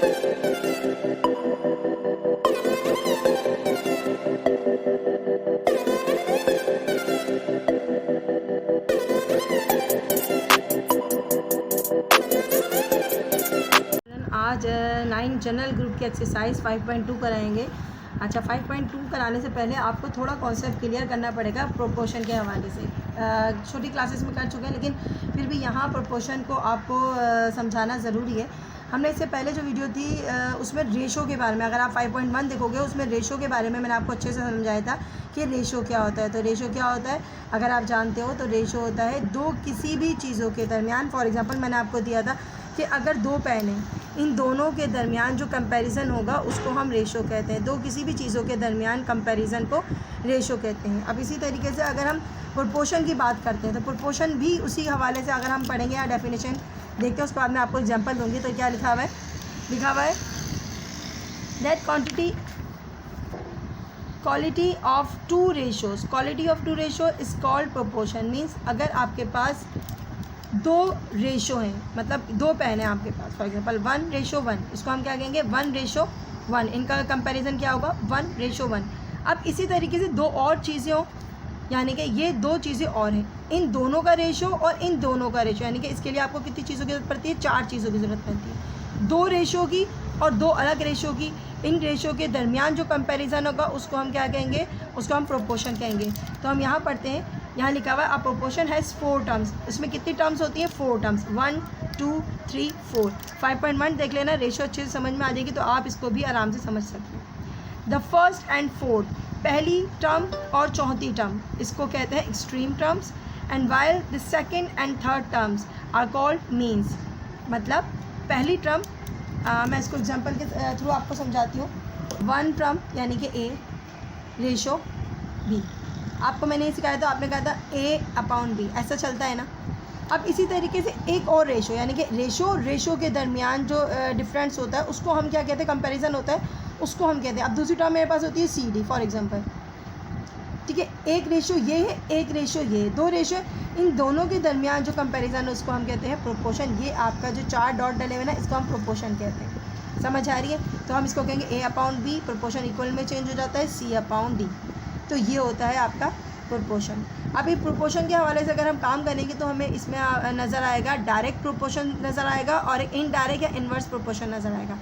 आज 9 general group की exercise 5.2 कराएंगे। अच्छा, 5.2 कराने से पहले आपको थोड़ा कॉन्सेप्ट क्लियर करना पड़ेगा प्रोपोर्शन के हवाले से। छोटी क्लासेस में कर चुके हैं, लेकिन फिर भी यहाँ प्रोपोर्शन को आपको समझाना ज़रूरी है। हमने इससे पहले जो वीडियो थी उसमें रेशो के बारे में, अगर आप 5.1 देखोगे उसमें रेशो के बारे में मैंने आपको अच्छे से समझाया था कि रेशो क्या होता है। तो रेशो क्या होता है, अगर आप जानते हो तो रेशो होता है दो किसी भी चीज़ों के दरमियान। फॉर एग्ज़ाम्पल मैंने आपको दिया था कि अगर दो पेन हैं, इन दोनों के दरमियान जो कंपैरिजन होगा उसको हम रेशो कहते हैं। दो किसी भी चीज़ों के दरमियान कंपैरिजन को रेशो कहते हैं। अब इसी तरीके से अगर हम प्रोपोर्शन की बात करते हैं तो प्रोपोर्शन भी उसी हवाले से अगर हम पढ़ेंगे या डेफिनेशन देखते हैं, उसके बाद मैं आपको एग्जांपल दूंगी। तो क्या लिखा हुआ है that quality of two ratios, quality of two ratio is called proportion. Means अगर आपके पास दो रेशो हैं, मतलब दो पेन है आपके पास, फॉर एग्जांपल 1:1, इसको हम क्या कहेंगे 1:1। इनका कंपैरिजन क्या होगा 1:1। अब इसी तरीके से दो और चीज़ें हो, यानी कि ये दो चीज़ें और हैं, इन दोनों का रेशो और इन दोनों का रेशो, यानी कि इसके लिए आपको कितनी चीज़ों की ज़रूरत पड़ती है, 4 चीज़ों की ज़रूरत पड़ती है। दो रेशो की और दो अलग रेशो की, इन रेशो के दरमियान जो कंपैरिजन होगा उसको हम क्या कहेंगे, उसको हम प्रोपोर्शन कहेंगे। तो हम यहाँ पढ़ते हैं, यहाँ लिखा हुआ है अ प्रोपोर्शन हैज़ 4 टर्म्स। इसमें कितनी टर्म्स होती हैं, 4 टर्म्स, 1 2 3 4। 5.1 देख लेना, रेशो अच्छे से समझ में आ जाएगी तो आप इसको भी आराम से समझ सकते हैं। द फर्स्ट एंड फोर्थ, पहली टर्म और चौथी टर्म, इसको कहते हैं extreme terms. And while the second and third terms are called means. मतलब पहली टर्म, मैं इसको एग्जांपल के थ्रू आपको समझाती हूँ। 1 टर्म यानी कि ए रेशो बी, आपको मैंने ये सिखाया था, आपने कहा था A/B, ऐसा चलता है ना। अब इसी तरीके से एक और रेशो, यानी कि रेशो के दरमियान जो डिफरेंस होता है उसको हम क्या कहते हैं, कंपैरिजन होता है, उसको हम कहते हैं। अब दूसरी टर्म मेरे पास होती है CD फॉर एग्जांपल, ठीक है। एक रेशो ये है, एक रेशो ये है, दो रेशो है, इन दोनों के दरमियान जो कंपैरिजन है उसको हम कहते हैं प्रोपोर्शन। ये आपका जो 4 डॉट डले हुए ना, इसको हम प्रोपोर्शन कहते हैं। समझ आ रही है? तो हम इसको कहेंगे A/B, प्रोपोर्शन इक्वल में चेंज हो जाता है C/D। तो ये होता है आपका प्रोपोर्शन। अभी प्रोपोर्शन के हवाले से अगर हम काम करेंगे तो हमें इसमें नज़र आएगा डायरेक्ट प्रोपोर्शन नज़र आएगा और एक इनडायरेक्ट या इन्वर्स प्रोपोर्शन नज़र आएगा।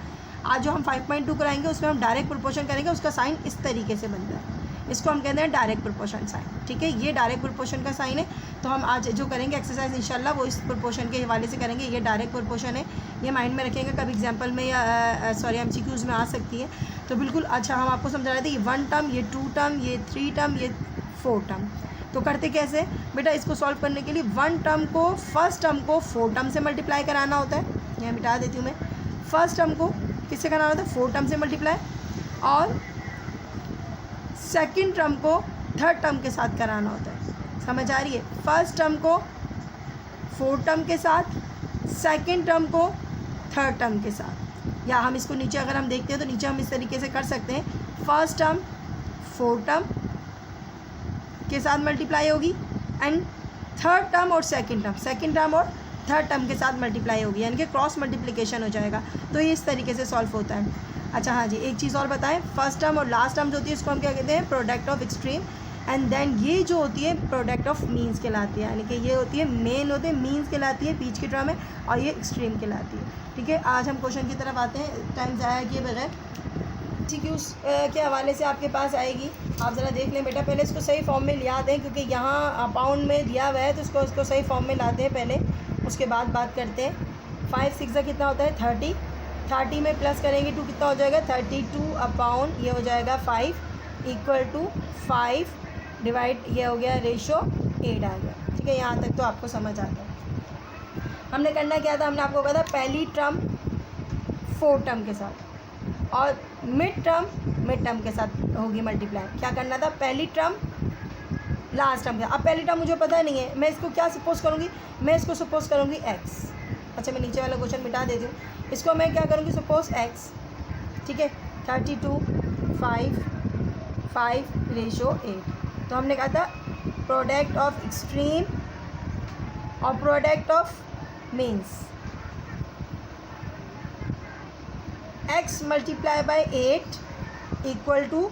आज जो हम 5.2 कराएंगे उसमें हम डायरेक्ट प्रोपोर्शन करेंगे, उसका साइन इस तरीके से बनता है, इसको हम कहते हैं डायरेक्ट प्रोपोर्शन साइन, ठीक है। ये डायरेक्ट प्रोपोर्शन का साइन है। तो हम आज जो करेंगे एक्सरसाइज इंशाल्लाह वो इस प्रोपोर्शन के हवाले से करेंगे। ये डायरेक्ट प्रोपोर्शन है, ये माइंड में रखेंगे, कभी एग्जांपल में या MCQs में आ सकती है। तो बिल्कुल अच्छा हम आपको समझा रहे थे, ये 1 टर्म, ये 2 टर्म, ये 3 टर्म, ये 4 टर्म। तो करते कैसे बेटा, इसको सॉल्व करने के लिए 1 टर्म को, फर्स्ट टर्म को 4 टर्म से मल्टीप्लाई कराना होता है। यहाँ मिटा देती हूँ मैं। फर्स्ट टर्म को किससे कराना होता है, 4 टर्म से मल्टीप्लाई, और सेकंड टर्म को थर्ड टर्म के साथ कराना होता है। समझ आ रही है? फर्स्ट टर्म को 4 टर्म के साथ, सेकंड टर्म को थर्ड टर्म के साथ। या हम इसको नीचे अगर हम देखते हैं तो नीचे हम इस तरीके से कर सकते हैं, फर्स्ट टर्म 4 टर्म के साथ मल्टीप्लाई होगी, एंड थर्ड टर्म और सेकंड टर्म और थर्ड टर्म के साथ मल्टीप्लाई होगी, यानी कि क्रॉस मल्टीप्लिकेशन हो जाएगा। तो ये इस तरीके से सॉल्व होता है। अच्छा हाँ जी, एक चीज़ और बताएं, फर्स्ट टर्म और लास्ट टर्म जो होती है इसको हम क्या कहते हैं, product of extreme. And then ये जो होती है प्रोडक्ट ऑफ मीन्स कहलाती है, यानी कि ये होती है मेन होते हैं, मीन्स कहलाती है बीच की टर्म है, और ये एक्सट्रीम कहलाती है, ठीक है। आज हम क्वेश्चन की तरफ आते हैं, टाइम ज़ाया किए बगैर, ठीक है। उस के हवाले से आपके पास आएगी, आप ज़रा देख लें बेटा। पहले इसको सही फॉर्म में लिया दें, क्योंकि यहाँ पाउंड में दिया हुआ है, तो इसको सही फॉर्म में लाते हैं पहले, उसके बाद बात करते हैं। 5 6 कितना होता है 30, 30 में प्लस करेंगे 2 कितना हो जाएगा 32/, ये हो जाएगा 5 इक्वल टू 5 डिवाइड, ये हो गया रेशो 8 आ गया, ठीक है। यहाँ तक तो आपको समझ आ गया। हमने करना क्या था, हमने आपको कहा था पहली टर्म 4 टर्म के साथ और मिड टर्म के साथ होगी मल्टीप्लाई। क्या करना था, पहली टर्म लास्ट टर्म का। अब पहली टर्म मुझे पता नहीं है, मैं इसको क्या सपोज़ करूँगी, मैं इसको सपोज़ करूँगी x। अच्छा मैं नीचे वाला क्वेश्चन मिटा देती हूँ, इसको मैं क्या करूँगी, सपोज़ x, ठीक है। 32 5 रेशो 8। तो हमने कहा था प्रोडक्ट ऑफ एक्सट्रीम और product of means. x multiply by 8 equal to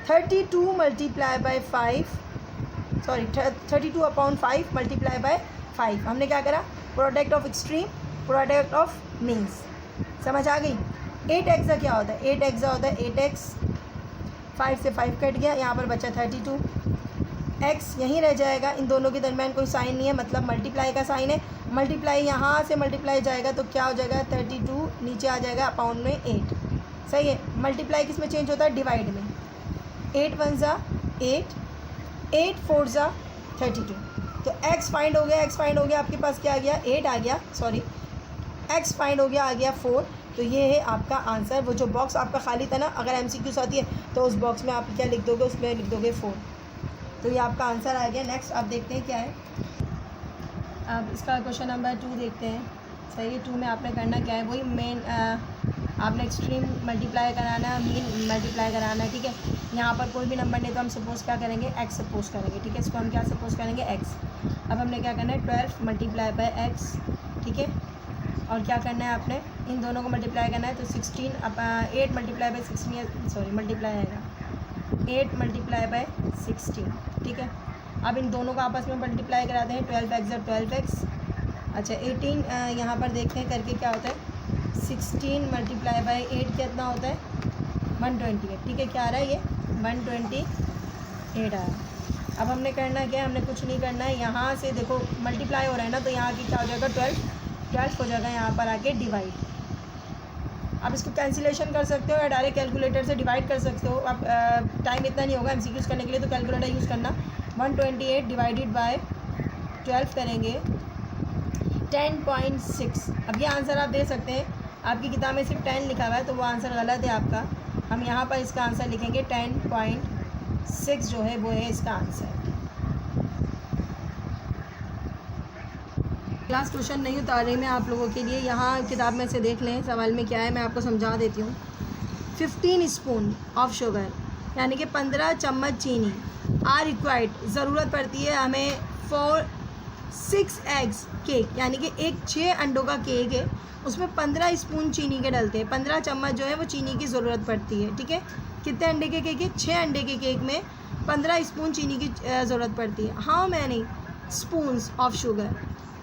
32 multiply by 5, sorry 32 upon 5 multiply by 5। हमने क्या करा, product of extreme, product of means, समझ आ गई। 8x का क्या होता है, 8x का होता है 8x, 5 से 5 कट गया, यहाँ पर बचा 32, x यहीं रह जाएगा, इन दोनों के दरमियान कोई साइन नहीं है, मतलब मल्टीप्लाई का साइन है। मल्टीप्लाई यहाँ से मल्टीप्लाई जाएगा तो क्या हो जाएगा, 32 नीचे आ जाएगा अपाउंड में 8, सही है। मल्टीप्लाई किस में चेंज होता है, डिवाइड में। 8 1 ज़ा 8, 8 4 ज़ा 32, तो x फाइंड हो गया, x फाइंड हो गया, आपके पास क्या आ गया, 8 आ गया, सॉरी x फाइंड हो गया, आ गया 4। तो ये है आपका आंसर। वो जो बॉक्स आपका खाली था ना, अगर MCQs आती है तो उस बॉक्स में आप क्या लिख दोगे, उसमें लिख दोगे 4। तो ये आपका आंसर आ गया। नेक्स्ट आप देखते हैं क्या है, अब इसका क्वेश्चन नंबर 2 देखते हैं। सही है, 2 में आपने करना क्या है, वही मेन आपने एक्सट्रीम मल्टीप्लाई कराना है, मीन मल्टीप्लाई कराना है, ठीक है। यहाँ पर कोई भी नंबर नहीं तो हम सपोज़ क्या करेंगे, x सपोज़ करेंगे, ठीक है। इसको हम क्या सपोज़ करेंगे, x। अब हमने क्या करना है, 12 मल्टीप्लाई बाय x, ठीक है। और क्या करना है, आपने इन दोनों को मल्टीप्लाई करना है, तो 16 8 मल्टीप्लाई बाय 16, सॉरी मल्टीप्लाई आएगा 8 मल्टीप्लाई बाय 16, ठीक है। अब इन दोनों को आपस में मल्टीप्लाई कराते हैं, 12x और 12x। अच्छा 18 यहाँ पर देखते हैं करके क्या होता है, 16 मल्टीप्लाई बाय 8 कितना होता है, 128, ठीक है। क्या आ रहा है, ये 128 आया। अब हमने करना क्या है, हमने कुछ नहीं करना है, यहाँ से देखो मल्टीप्लाई हो रहा है ना, तो यहाँ की क्या हो जाएगा, 12 हो जाएगा, यहाँ पर आके डिवाइड। आप इसको कैंसिलेशन कर सकते हो या डायरेक्ट कैलकुलेटर से डिवाइड कर सकते हो। आप टाइम इतना नहीं होगा MCQs करने के लिए, तो कैलकुलेटर यूज़ करना। 128 डिवाइडेड बाय 12 करेंगे 10.6। अब ये आंसर आप दे सकते हैं, आपकी किताब में सिर्फ 10 लिखा हुआ है तो वो आंसर गलत है आपका। हम यहाँ पर इसका आंसर लिखेंगे 10.6 जो है वो है इसका आंसर। क्लास क्वेश्चन नहीं उतार रही मैं आप लोगों के लिए, यहाँ किताब में से देख लें सवाल में क्या है, मैं आपको समझा देती हूँ। 15 स्पून ऑफ शुगर यानी कि 15 चम्मच चीनी आर रिक्वायर्ड, ज़रूरत पड़ती है हमें फॉर 6 एग्स केक, यानी कि एक 6 अंडों का केक है, उसमें 15 स्पून चीनी के डलते हैं, 15 चम्मच जो है वो चीनी की ज़रूरत पड़ती है, ठीक है। कितने अंडे के केक है, 6 अंडे के केक में 15 स्पून चीनी की ज़रूरत पड़ती है। How many spoons of sugar,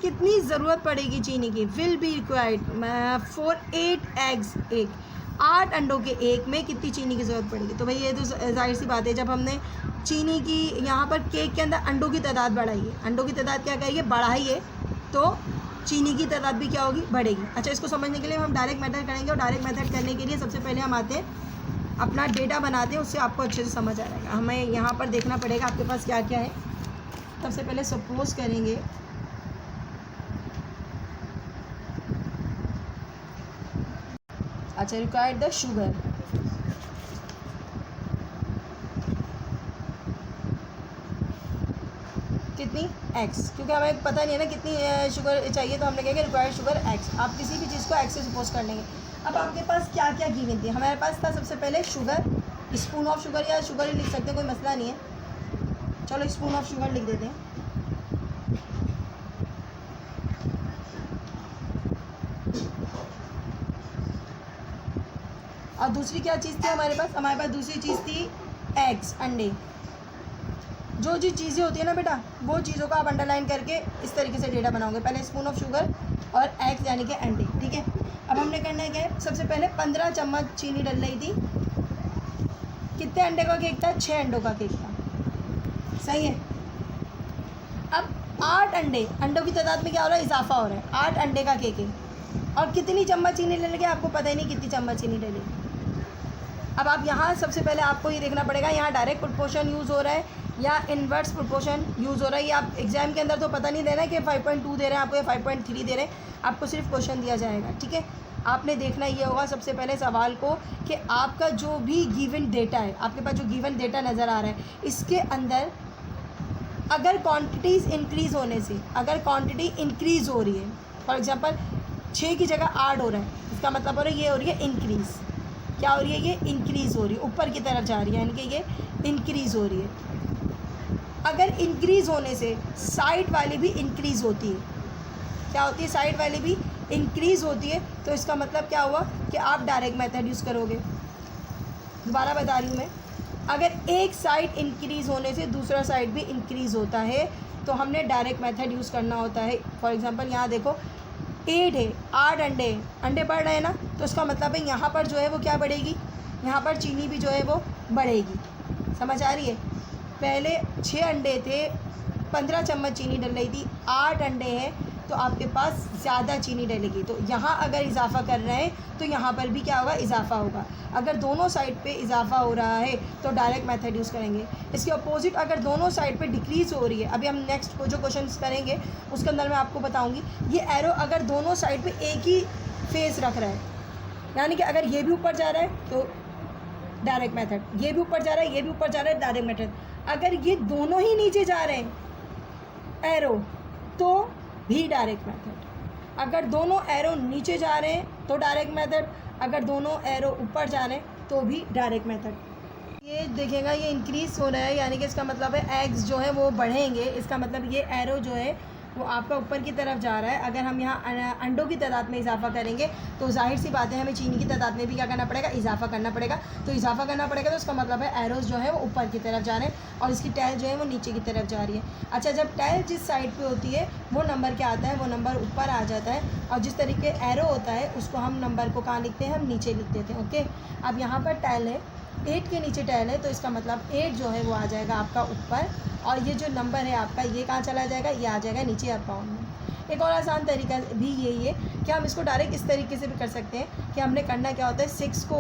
कितनी ज़रूरत पड़ेगी चीनी की, will be required for 8 eggs, एक 8 अंडों के एक में कितनी चीनी की ज़रूरत पड़ेगी। तो भाई ये तो जाहिर सी बात है, जब हमने चीनी की यहाँ पर केक के अंदर अंडों की तादाद बढ़ाई है, अंडों की तादाद क्या करेंगे, बढ़ाई है, तो चीनी की तादाद भी क्या होगी, बढ़ेगी। अच्छा इसको समझने के लिए हम डायरेक्ट मेथड करेंगे, और डायरेक्ट मेथड करने के लिए सबसे पहले हम आते हैं अपना डेटा बनाते हैं, उससे आपको अच्छे से समझ आ जाएगा। हमें यहाँ पर देखना पड़ेगा आपके पास क्या क्या है। सबसे पहले सपोज़ करेंगे अच्छा रिक्वायर्ड द शुगर, कितनी x, क्योंकि हमें पता नहीं है ना कितनी शुगर चाहिए, तो हमने कहेंगे रिक्वायर्ड शुगर x। आप किसी भी चीज़ को x से सपोज कर लेंगे। अब आपके पास क्या क्या गिवन थी, हमारे पास था सबसे पहले शुगर, स्पून ऑफ शुगर या शुगर ही लिख सकते हैं, कोई मसला नहीं है। चलो स्पून ऑफ शुगर लिख देते हैं। और दूसरी क्या चीज़ थी हमारे पास दूसरी चीज़ थी एग्स, अंडे। जो जो चीज़ें होती है ना बेटा, वो चीज़ों को आप अंडरलाइन करके इस तरीके से डेटा बनाओगे। पहले स्पून ऑफ शुगर और एग्स यानी कि अंडे, ठीक है। अब हमने करना है क्या है, सबसे पहले 15 चम्मच चीनी डल रही थी, कितने अंडे का केक था, 6 अंडों का केक था, सही है। अब 8 अंडों की तादाद में क्या हो रहा है, इजाफा हो रहा है, 8 अंडे का केक है, और कितनी चम्मच चीनी ले लेंगे आपको पता ही नहीं कितनी चम्मच चीनी ले लेंगे। अब आप यहाँ सबसे पहले आपको ये देखना पड़ेगा, यहाँ डायरेक्ट प्रोपोर्शन यूज़ हो रहा है या इन्वर्स प्रोपोर्शन यूज़ हो रहा है। ये आप एग्जाम के अंदर तो पता नहीं दे रहा है कि 5.2 दे रहे हैं आपको या 5.3 दे रहे हैं, आपको सिर्फ क्वेश्चन दिया जाएगा, ठीक है। आपने देखना ये होगा सबसे पहले सवाल को कि आपका जो भी गिवन डेटा है, आपके पास जो गिवन डेटा नज़र आ रहा है, इसके अंदर अगर क्वान्टिटीज़ इंक्रीज़ होने से, अगर क्वान्टिटी इंक्रीज़ हो रही है, फॉर एग्ज़ाम्पल 6 की जगह 8 हो रहा है, इसका मतलब हो रहा है ये हो रही है इंक्रीज़। क्या हो रही है, ये इंक्रीज़ हो रही है, ऊपर की तरफ जा रही है, यानी कि ये इंक्रीज़ हो रही है। अगर इंक्रीज़ होने से साइड वाली भी इंक्रीज़ होती है, क्या होती है, साइड वाली भी इंक्रीज़ होती है। तो इसका मतलब क्या हुआ कि आप डायरेक्ट मेथड यूज़ करोगे। दोबारा बता रही हूँ मैं, अगर एक साइड इंक्रीज़ होने से दूसरा साइड भी इंक्रीज़ होता है तो हमने डायरेक्ट मेथड यूज़ करना होता है। फॉर एग्जांपल यहाँ देखो 8 है, 8 अंडे बढ़ रहे हैं ना, तो उसका मतलब है यहाँ पर जो है वो क्या बढ़ेगी, यहाँ पर चीनी भी जो है वो बढ़ेगी। समझ आ रही है? पहले 6 अंडे थे, 15 चम्मच चीनी डल रही थी, 8 अंडे हैं तो आपके पास ज़्यादा चीनी डलेगी। तो यहाँ अगर इजाफ़ा कर रहे हैं तो यहाँ पर भी क्या होगा, इजाफ़ा होगा। अगर दोनों साइड पे इजाफ़ा हो रहा है तो डायरेक्ट मेथड यूज़ करेंगे। इसके अपोजिट अगर दोनों साइड पे डिक्रीज़ हो रही है, अभी हम नेक्स्ट को जो क्वेश्चन करेंगे उसके अंदर मैं आपको बताऊँगी, ये एरो अगर दोनों साइड पर एक ही फेस रख रहा है, यानी कि अगर ये भी ऊपर जा रहा है तो डायरेक्ट मेथड, ये भी ऊपर जा रहा है, ये भी ऊपर जा रहा है, डायरेक्ट मेथड। अगर ये दोनों ही नीचे जा रहे हैं एरो तो भी डायरेक्ट मेथड। अगर दोनों एरो नीचे जा रहे हैं तो डायरेक्ट मेथड, अगर दोनों एरो ऊपर जा रहे हैं तो भी डायरेक्ट मेथड। ये देखेगा ये इंक्रीज़ हो रहा है, यानी कि इसका मतलब है एग्स जो है वो बढ़ेंगे। इसका मतलब ये एरो जो है वो आपका ऊपर की तरफ जा रहा है। अगर हम यहाँ अंडों की तादाद में इजाफा करेंगे तो जाहिर सी बात है हमें चीनी की तादाद में भी क्या करना पड़ेगा, इजाफा करना पड़ेगा। तो इजाफा करना पड़ेगा तो उसका मतलब है एरोज़ जो है वो ऊपर की तरफ जा रहे हैं और इसकी टेल जो है वो नीचे की तरफ जा रही है। अच्छा, जब टेल जिस साइड पे होती है वो नंबर क्या आता है, वो नंबर ऊपर आ जाता है, और जिस तरीके एरो होता है उसको हम नंबर को कहाँ लिखते हैं, हम नीचे लिख देते हैं। ओके, अब यहाँ पर टेल है, 8 के नीचे टेल है, तो इसका मतलब 8 जो है वो आ जाएगा आपका ऊपर, और ये जो नंबर है आपका ये कहाँ चला जाएगा, ये आ जाएगा नीचे अप बाउंड में। एक और आसान तरीका भी यही है कि हम इसको डायरेक्ट इस तरीके से भी कर सकते हैं कि हमने करना क्या होता है, 6 को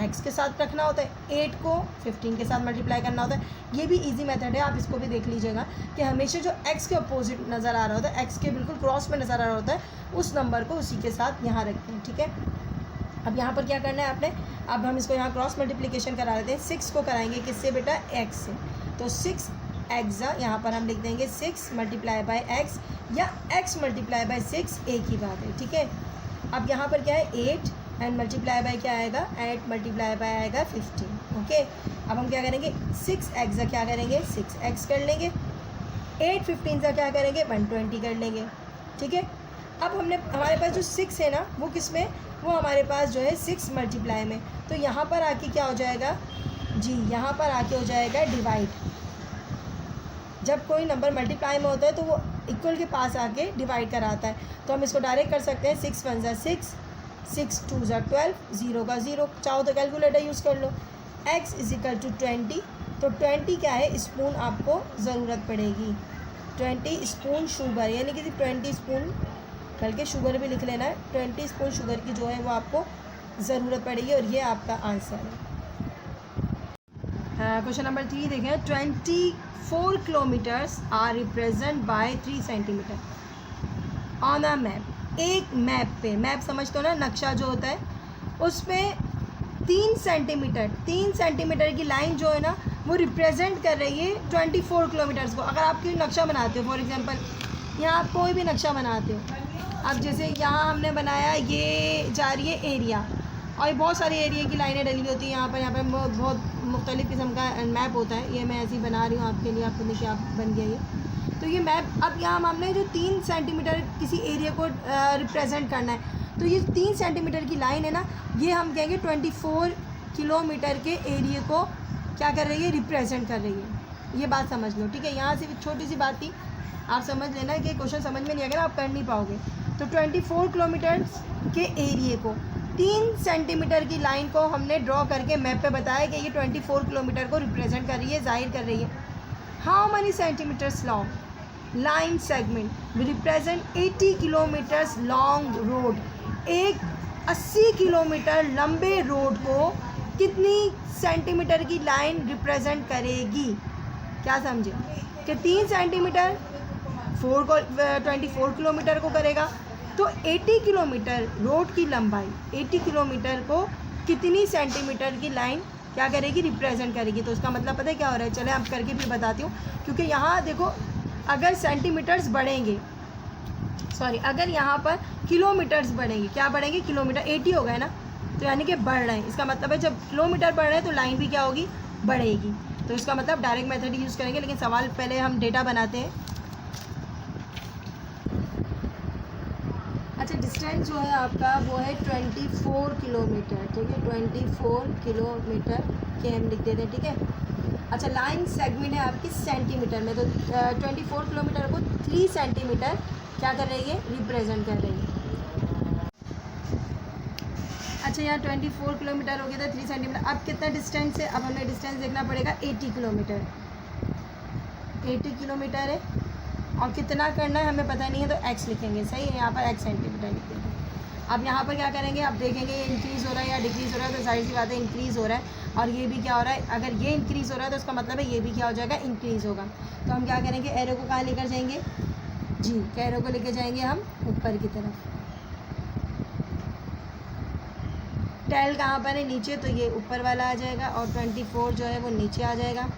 x के साथ रखना होता है, 8 को 15 के साथ मल्टीप्लाई करना होता है। ये भी इजी मेथड है, आप इसको भी देख लीजिएगा कि हमेशा जो x के अपोजिट नज़र आ रहा होता है, x के बिल्कुल क्रॉस में नज़र आ रहा होता है, उस नंबर को उसी के साथ यहाँ रखते हैं। ठीक है, अब यहाँ पर क्या करना है आपने, अब हम इसको यहाँ क्रॉस मल्टीप्लिकेशन करा लेते हैं। 6 को कराएंगे किससे बेटा, x से, तो 6 एक्सा यहाँ पर हम लिख देंगे 6 मल्टीप्लाई बाय x, या x मल्टीप्लाई बाय 6 एक ही बात है। ठीक है, अब यहाँ पर क्या है 8 एंड मल्टीप्लाई बाय क्या आएगा, 8 मल्टीप्लाई बाय आएगा 15। ओके, अब हम क्या करेंगे, 6 एक्सा क्या करेंगे, 6x कर लेंगे, 8 15 का क्या करेंगे, 120 कर लेंगे। ठीक है, अब हमने हमारे पास जो 6 है ना वो किस में, वो हमारे पास जो है 6 मल्टीप्लाई में, तो यहाँ पर आके क्या हो जाएगा जी, यहाँ पर आके हो जाएगा डिवाइड। जब कोई नंबर मल्टीप्लाई में होता है तो वो इक्वल के पास आके डिवाइड कराता है, तो हम इसको डायरेक्ट कर सकते हैं। 6 1 ज़ा 6, 6 2 ज़ा 12, 0 का 0, चाहो तो कैलकुलेटर यूज़ कर लो। x इज इक्वल टू 20, तो 20 क्या है, स्पून आपको ज़रूरत पड़ेगी, 20 स्पून शुगर, यानी कि 20 स्पून, बल्कि शुगर भी लिख लेना है, 20 स्पून शुगर की जो है वो आपको ज़रूरत पड़ेगी, और ये आपका आंसर है। क्वेश्चन नंबर 3 देखें, 24 kilometres are represent by 3 centimetre on a map. एक मैप पे, मैप समझते हो ना, नक्शा जो होता है, उस पर 3 सेंटीमीटर की लाइन जो है ना वो रिप्रेजेंट कर रही है 24 किलोमीटर्स को। अगर आप कोई नक्शा बनाते हो, फॉर एग्जांपल यहाँ आप कोई भी नक्शा बनाते हो, अब जैसे यहाँ हमने बनाया, ये जा रही है एरिया, और ये बहुत सारे एरिया की लाइनें डली होती हैं यहाँ पर बहुत मुख्तलिफ़ किस्म का मैप होता है। ये मैं ऐसे ही बना रही हूँ आपके लिए, आपको देखिए आप बन गया ये। तो ये मैप, अब यहाँ हमने जो 3 सेंटीमीटर किसी एरिया को रिप्रेजेंट करना है, तो ये 3 सेंटीमीटर की लाइन है ना, ये हम कहेंगे 24 किलोमीटर के एरिया को क्या कर रही है, रिप्रेजेंट कर रही है। ये बात समझ लो। ठीक है, यहाँ से एक छोटी सी बात थी, आप समझ लेना कि क्वेश्चन समझ में नहीं आएगा ना, आप कर नहीं पाओगे। तो 24 किलोमीटर के एरिया को 3 सेंटीमीटर की लाइन को हमने ड्रॉ करके मैप पे बताया कि ये 24 किलोमीटर को रिप्रेजेंट कर रही है, जाहिर कर रही है। How many centimetres long line segment represent 80 kilometres long road. एक 80 किलोमीटर लंबे रोड को कितनी सेंटीमीटर की लाइन रिप्रेजेंट करेगी, क्या समझे, कि 3 सेंटीमीटर 24 किलोमीटर को करेगा, तो 80 किलोमीटर रोड की लंबाई 80 किलोमीटर को कितनी सेंटीमीटर की लाइन क्या करेगी, रिप्रेजेंट करेगी। तो उसका मतलब पता है क्या हो रहा है, चले आप करके फिर बताती हूँ, क्योंकि यहाँ देखो अगर सेंटीमीटर्स बढ़ेंगे, सॉरी अगर यहाँ पर किलोमीटर्स बढ़ेंगे, क्या बढ़ेंगे, किलोमीटर 80 हो गए ना, तो यानी कि बढ़ रहे हैं, इसका मतलब है जब किलोमीटर बढ़ रहे हैं तो लाइन भी क्या होगी, बढ़ेगी। तो इसका मतलब डायरेक्ट मेथड यूज़ करेंगे, लेकिन सवाल पहले हम डेटा बनाते हैं। डिस्टेंस जो है आपका वो है 24 किलोमीटर, ठीक है, 24 किलोमीटर के हम लिख देते हैं, ठीक है। अच्छा, लाइन सेगमेंट है आपकी सेंटीमीटर में, तो 24 किलोमीटर को 3 सेंटीमीटर क्या कर रही है, रिप्रेजेंट कर रही है। अच्छा, यहाँ 24 किलोमीटर हो गया था, 3 सेंटीमीटर। अब कितना डिस्टेंस है, अब हमें डिस्टेंस देखना पड़ेगा, 80 किलोमीटर, 80 किलोमीटर है, और कितना करना है हमें पता नहीं है, तो x लिखेंगे, सही है, यहाँ पर x सेंटीमीटर लिख देंगे। अब यहाँ पर क्या करेंगे, अब देखेंगे ये इंक्रीज़ हो रहा है या डिक्रीज़ हो रहा है, तो जाहिर सी बात है इंक्रीज़ हो रहा है, और ये भी क्या हो रहा है, अगर ये इंक्रीज़ हो रहा है तो उसका मतलब है ये भी क्या हो जाएगा, इंक्रीज़ होगा। तो हम क्या करेंगे, एरो को कहाँ लेकर जाएंगे जी, एरो को लेकर जाएंगे हम ऊपर की तरफ। टेल कहाँ पर है, नीचे, तो ये ऊपर वाला आ जाएगा, और 24 जो है वो नीचे आ जाएगा।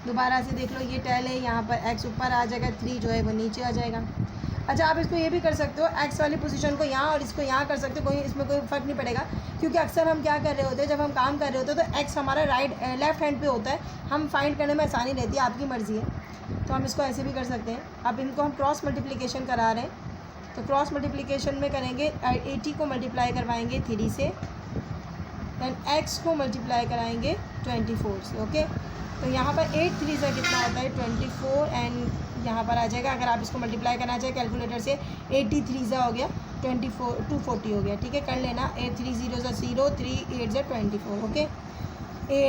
दोबारा से देख लो, ये टेल है, यहाँ पर x ऊपर आ जाएगा, 3 जो है वो नीचे आ जाएगा। अच्छा, आप इसको ये भी कर सकते हो, x वाली पोजीशन को यहाँ और इसको यहाँ कर सकते हो, कोई इसमें कोई फ़र्क नहीं पड़ेगा, क्योंकि अक्सर हम क्या कर रहे होते हैं, जब हम काम कर रहे होते हैं तो x हमारा लेफ़्ट हैंड पे होता है, हम फाइंड करने में आसानी रहती है, आपकी मर्ज़ी है। तो हम इसको ऐसे भी कर सकते हैं। अब इनको हम क्रॉस मल्टीप्लिकेशन करा रहे हैं, तो क्रॉस मल्टीप्लिकेशन में करेंगे, 80 को मल्टीप्लाई करवाएंगे 3 से, दैन x को मल्टीप्लाई कराएंगे 24 से, ओके। तो यहाँ पर 8 3 से कितना होता है, 24, एंड यहाँ पर आ जाएगा, अगर आप इसको मल्टीप्लाई करना चाहें कैलकुलेटर से, 83 से हो गया 24, 240 हो गया, ठीक है, कर लेना, 8 3 0 से 0, 3 8 से 24, ओके।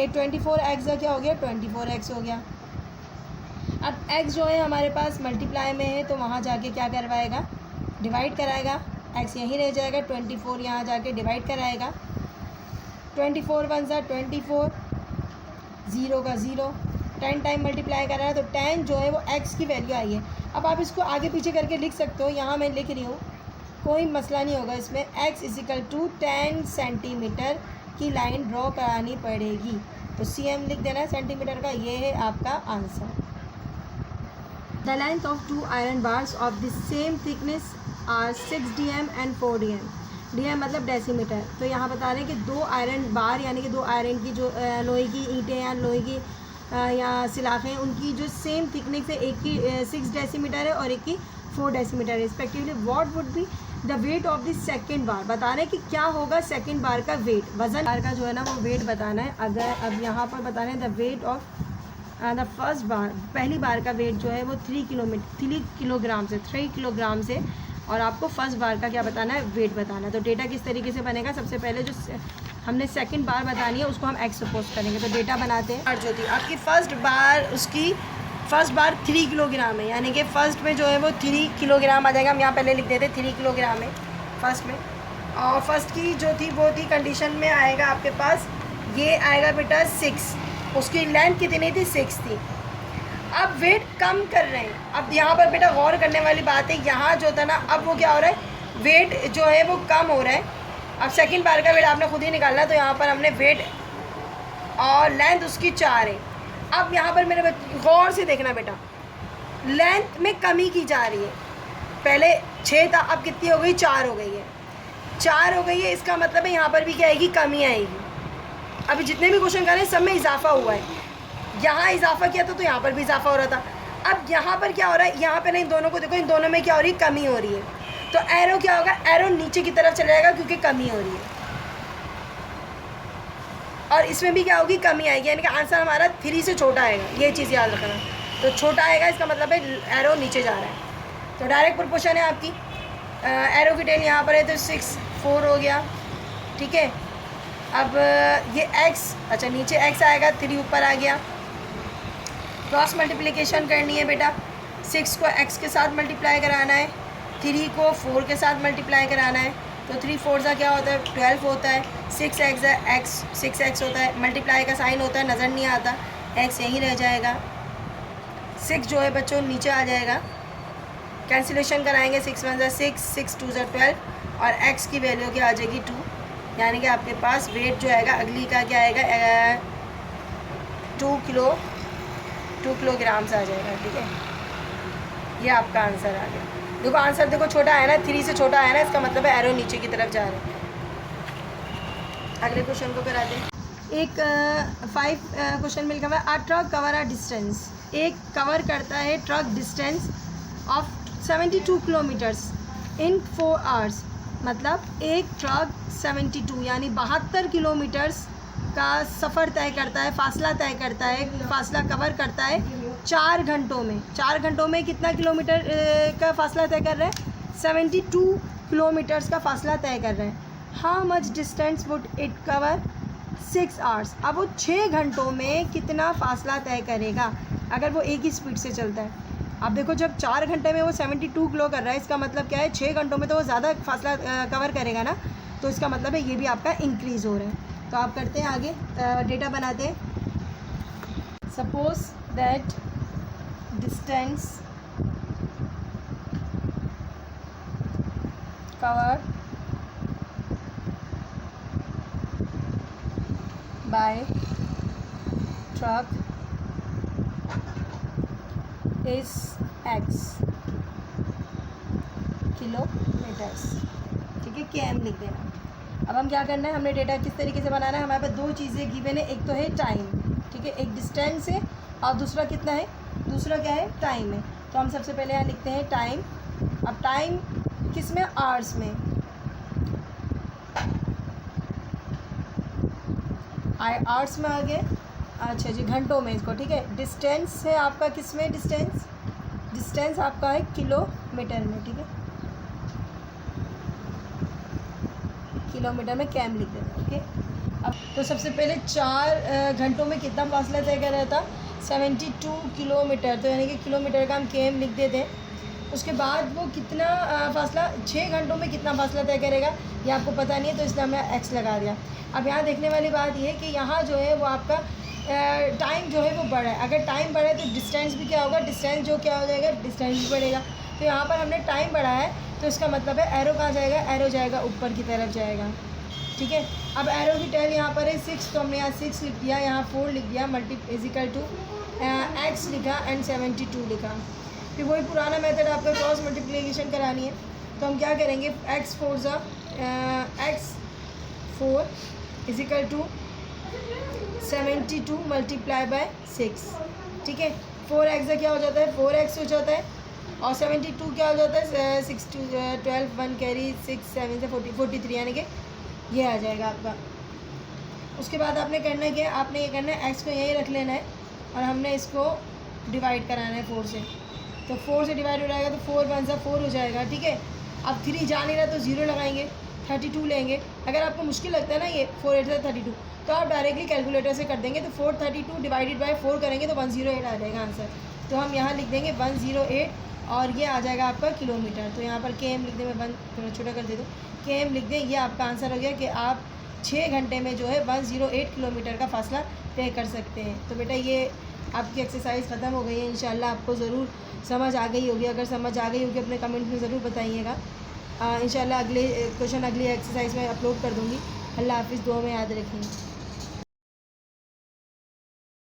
24x का क्या हो गया, 24x हो गया। अब x जो है हमारे पास मल्टीप्लाई में है, तो वहाँ जाके क्या करवाएगा, डिवाइड कराएगा, x यहीं रह जाएगा, 24 यहाँ जाके डिवाइड कराएगा, 24 1 सा 24, 0 का 0, 10 टाइम मल्टीप्लाई कर रहा है, तो 10 जो है वो x की वैल्यू आई है। अब आप इसको आगे पीछे करके लिख सकते हो, यहाँ मैं लिख रही हूँ, कोई मसला नहीं होगा इसमें। x = 10 सेंटीमीटर की लाइन ड्रॉ करानी पड़ेगी, तो cm लिख देना है सेंटीमीटर का, ये है आपका answer. The length of 2 iron bars of the same thickness are 6 dm and 4 dm। dm मतलब डेसीमीटर। तो यहाँ बता रहे हैं कि 2 आयरन बार, यानी कि 2 आयरन की जो लोहे की ईंटें या लोहे की या सिलाखें, उनकी जो सेम थिकनेस है, एक की 6 डेसीमीटर है और एक की 4 डेसीमीटर है respectively. What would be the weight of the second bar, बता रहे हैं कि क्या होगा सेकंड बार का वेट, वजन बार का जो है ना वो वेट बताना है। अगर अब यहाँ पर बता रहे हैं the weight of the first bar, पहली बार का वेट जो है वो 3 किलोग्राम से, 3 किलोग्राम से, और आपको फर्स्ट बार का क्या बताना है, वेट बताना है। तो डेटा किस तरीके से बनेगा, सबसे पहले जो हमने सेकंड बार बतानी है उसको हम एक्स सपोज करेंगे, तो डेटा बनाते हैं। और जो थी आपकी फर्स्ट बार, उसकी फर्स्ट बार 3 किलोग्राम है, यानी कि फ़र्स्ट में जो है वो 3 किलोग्राम आ जाएगा। हम यहाँ पहले लिख देते 3 किलोग्राम है फर्स्ट में, और फर्स्ट की जो थी वो थी कंडीशन में आएगा आपके पास, ये आएगा बेटा 6, उसकी लेंथ कितनी थी, 6 थी। अब वेट कम कर रहे हैं, अब यहाँ पर बेटा गौर करने वाली बात है, यहाँ जो था ना, अब वो क्या हो रहा है, वेट जो है वो कम हो रहा है। अब सेकंड बार का वेट आपने खुद ही निकालना, तो यहाँ पर हमने वेट और लेंथ उसकी 4 है। अब यहाँ पर मेरे गौर से देखना बेटा, लेंथ में कमी की जा रही है, पहले 6 था, अब कितनी हो गई, 4 हो गई है, 4 हो गई है, इसका मतलब है यहाँ पर भी क्या आएगी, कमी आएगी। अभी जितने भी क्वेश्चन कर रहे हैं सब में इजाफा हुआ है, यहाँ इजाफा किया था तो यहाँ पर भी इजाफा हो रहा था। अब यहाँ पर क्या हो रहा है, यहाँ पे ना इन दोनों को देखो, इन दोनों में क्या हो रही है, कमी हो रही है, तो एरो क्या होगा, एरो नीचे की तरफ चला जाएगा क्योंकि कमी हो रही है, और इसमें भी क्या होगी, कमी आएगी, यानी कि आंसर हमारा 3 से छोटा आएगा, ये चीज़ याद रखना। तो छोटा आएगा इसका मतलब है एरो नीचे जा रहा है, तो डायरेक्ट प्रोपोर्शन है आपकी। एरो की टेल यहाँ पर है तो 6 4 हो गया, ठीक है। अब ये x, अच्छा नीचे x आएगा, 3 ऊपर आ गया। क्रॉस मल्टीप्लिकेशन करनी है बेटा, 6 को x के साथ मल्टीप्लाई कराना है, 3 को 4 के साथ मल्टीप्लाई कराना है, तो 3 4 का क्या होता है, 12 होता है, 6x है, x 6x होता है, मल्टीप्लाई का साइन होता है, नज़र नहीं आता, x यहीं रह जाएगा, 6 जो है बच्चों नीचे आ जाएगा, कैंसिलेशन कराएंगे, 6 1 ज़ा 6, 6 2 ज़ा 12, और x की वैल्यू क्या आ जाएगी 2, यानी कि आपके पास वेट जो आएगा अगली का क्या आएगा, 2 किलोग्राम से आ जाएगा, ठीक है। ये आपका आंसर आ गया। देखो आंसर देखो छोटा है ना, 3 से छोटा है ना, इसका मतलब है एरो नीचे की तरफ जा रहा है। अगले क्वेश्चन को कराते हैं। एक 5 क्वेश्चन मिल गया, अ ट्रक कवर अ डिस्टेंस, एक कवर करता है truck distance of 72 kilometres in 4 hours, मतलब एक ट्रक 72 यानी 72 किलोमीटर्स का सफ़र तय करता है, फासला तय करता है, फासला कवर करता है 4 घंटों में। 4 घंटों में कितना किलोमीटर का फासला तय कर रहे हैं? 72 किलोमीटर्स का फासला तय कर रहे हैं। How much distance would it cover? 6 hours. अब वो 6 घंटों में कितना फासला तय करेगा अगर वो एक ही स्पीड से चलता है? अब देखो, जब 4 घंटे में वो 72 किलो कर रहा है, इसका मतलब क्या है? 6 घंटों में तो वो ज़्यादा फासला कवर करेगा ना, तो इसका मतलब है ये भी आपका इंक्रीज़ हो रहा है। तो आप करते हैं आगे, डेटा बनाते हैं। Suppose that distance covered by truck is x kilometres. ठीक है, km लिख देना। अब हम क्या करना है, हमने डेटा किस तरीके से बनाना है? हमारे पास 2 चीज़ें गिवन है, एक तो है टाइम, ठीक है, एक डिस्टेंस है, और दूसरा कितना है? दूसरा क्या है? टाइम है। तो हम सबसे पहले यहाँ लिखते हैं टाइम। अब टाइम किस में? आवर्स में। आवर्स में आ गए, अच्छा जी, घंटों में इसको, ठीक है। डिस्टेंस है आपका किस में? डिस्टेंस आपका है किलोमीटर में, ठीक है, किलोमीटर में कैम लिख देते हैं, ओके। अब तो सबसे पहले 4 घंटों में कितना फासला तय कर रहा था? 72 किलोमीटर, तो यानी कि किलोमीटर का हम केम लिख देते हैं। उसके बाद वो कितना फासला 6 घंटों में कितना फासला तय करेगा ये आपको पता नहीं है, तो इसलिए हमने एक्स लगा दिया। अब यहाँ देखने वाली बात ये है कि यहाँ जो है वो आपका टाइम जो है वो बढ़ा है। अगर टाइम बढ़ा है तो डिस्टेंस भी क्या होगा? डिस्टेंस जो क्या हो जाएगा? डिस्टेंस भी बढ़ेगा। तो यहाँ पर हमने टाइम बढ़ा है, तो इसका मतलब है एरो कहाँ जाएगा? एरो जाएगा ऊपर की तरफ जाएगा, ठीक है। अब एरो की टेल यहाँ पर है 6, तो हमने यहाँ 6 लिख दिया, यहाँ 4 लिख दिया, मल्टीप्लिकल टू एक्स लिखा एंड 72 लिखा। फिर वही पुराना मेथड आपका क्रॉस मल्टीप्लिकेशन करानी है, तो हम क्या करेंगे? x4 is equal to 72 multiply by 6, ठीक है। 4x क्या हो जाता है? 4x हो जाता है, और 72 क्या हो जाता है? 6 12 1 कैरी 6 7 से 43, यानी कि ये आ जाएगा आपका। उसके बाद आपने करना क्या है? आपने ये करना है, x को यहीं रख लेना है और हमने इसको डिवाइड कराना है 4 से। तो 4 से डिवाइड हो जाएगा, तो 4 1 से 4 हो जाएगा, ठीक है। अब 3 जा नहीं रहा तो 0 लगाएंगे, 32 लेंगे। अगर आपको मुश्किल लगता है ना ये 4 8 से 32, तो आप डायरेक्टली कैलकुलेटर से कर देंगे। तो 432 डिवाइडेड बाय 4 करेंगे तो 108 आ जाएगा आंसर। तो हम यहाँ लिख देंगे 108, और ये आ जाएगा आपका किलोमीटर। तो यहाँ पर km लिख दें, मैं थोड़ा छोटा कर दे दूँ, km लिख दें। ये आपका आंसर हो गया कि आप 6 घंटे में जो है 108 किलोमीटर का फासला तय कर सकते हैं। तो बेटा ये आपकी एक्सरसाइज ख़त्म हो गई है। इंशाल्लाह आपको ज़रूर समझ आ गई होगी। अगर समझ आ गई होगी अपने कमेंट में ज़रूर बताइएगा। इंशाल्लाह अगले क्वेश्चन अगली एक्सरसाइज में अपलोड कर दूँगी। अल्लाह हाफ़िज़, दुआ में याद रखें।